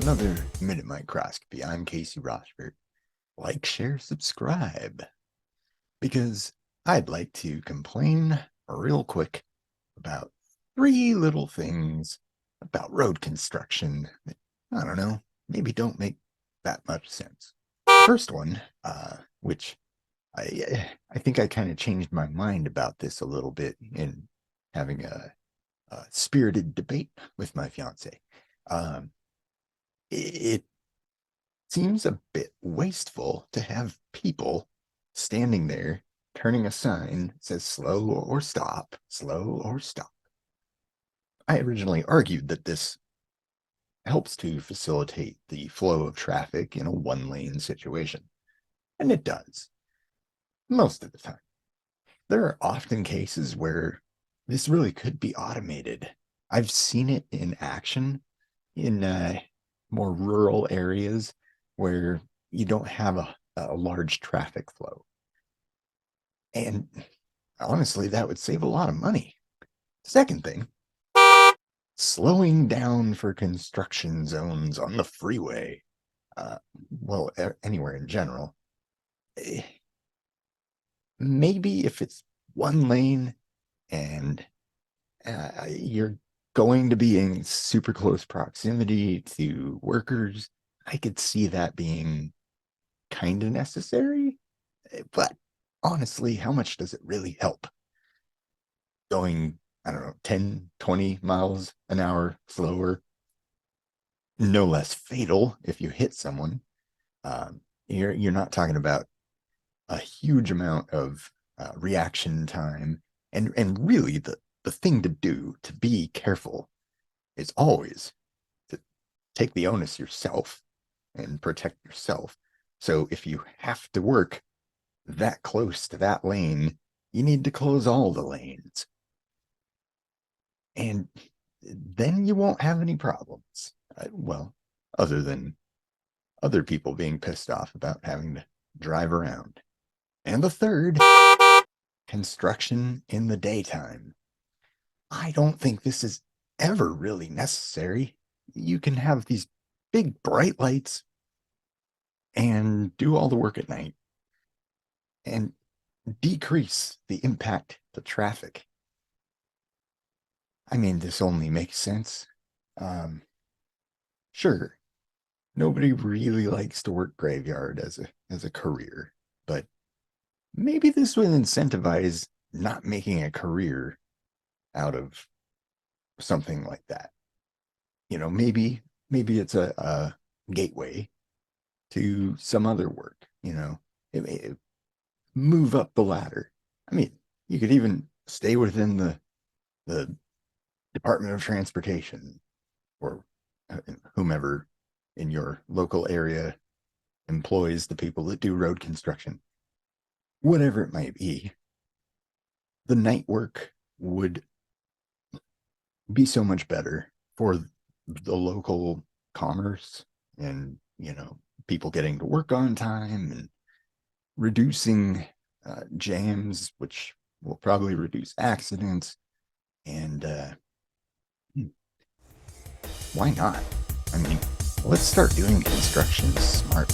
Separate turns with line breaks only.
another Minute Microscopy. I'm Casey Rochford. Like, share, subscribe. Because I'd like to complain real quick about three little things about road construction that, I don't know, maybe don't make that much sense. First one, which I think I kind of changed my mind about this a little bit in having a spirited debate with my fiance. It seems a bit wasteful to have people standing there turning a sign that says slow or stop, slow or stop. I originally argued that this helps to facilitate the flow of traffic in a one-lane situation, and it does most of the time. There are often cases where this really could be automated. I've seen it in action in more rural areas where you don't have a large traffic flow. And honestly, that would save a lot of money. Second thing, slowing down for construction zones on the freeway, well, anywhere in general. Maybe if it's one lane and you're going to be in super close proximity to workers, I could see that being kind of necessary. But honestly, how much does it really help? Going, I don't know, 10, 20 miles an hour slower, no less fatal if you hit someone. You're not talking about a huge amount of reaction time. And really, the thing to do to be careful is always to take the onus yourself and protect yourself. So if you have to work that close to that lane, you need to close all the lanes. And then you won't have any problems. Well, other than other people being pissed off about having to drive around. And the third, construction in the daytime. I don't think this is ever really necessary. You can have these big bright lights and do all the work at night and decrease the impact to traffic. I mean, this only makes sense. Sure, nobody really likes to work graveyard as a career, but maybe this would incentivize not making a career out of something like that. You know, maybe it's a gateway to some other work, you know, move up the ladder. I mean, you could even stay within the Department of Transportation or whomever in your local area employs the people that do road construction. Whatever it might be, the night work would be so much better for the local commerce and, you know, people getting to work on time and reducing jams, which will probably reduce accidents. And why not? I mean, let's start doing construction smart.